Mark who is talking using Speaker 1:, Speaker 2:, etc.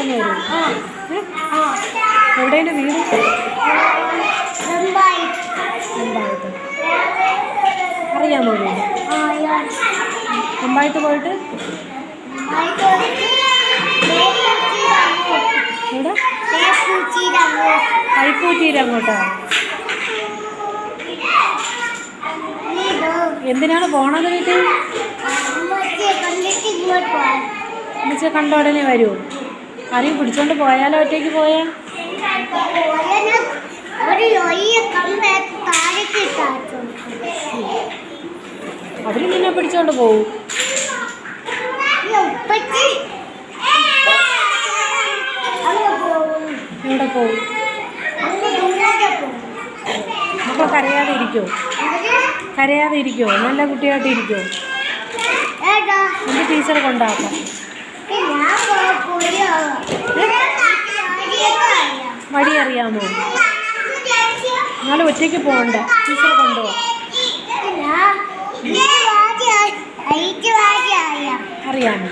Speaker 1: പെട്ടെന്ന് വരും. എവിടെയാണ് വീട്? അറിയാമോ വീട്? മുമ്പായിട്ട് പോയിട്ട് ഇവിടെ കൈപ്പൂച്ചീര് അങ്ങോട്ടാ. എന്തിനാണ് പോണത് വീട്ടിൽ? അമ്മച്ചിയെ കണ്ട ഉടനെ വരുമോ? ആരെയും പിടിച്ചോണ്ട് പോയാലോ? ഒറ്റയ്ക്ക് പോയാ അവര് നിന്നെ പിടിച്ചോണ്ട് പോവും. ഇവിടെ പോവും. മക്കൾ കരയാതെ ഇരിക്കുമോ? കരയാതെ ഇരിക്കുമോ? നല്ല കുട്ടിയായിട്ട് ഇരിക്കുമോ? എൻ്റെ ടീച്ചറെ കൊണ്ടാക്കാം. വഴി അറിയാമോ? എന്നാലും ഒറ്റയ്ക്ക് പോകണ്ട, ടീച്ചറെ കൊണ്ടുപോകാം. അറിയാമോ?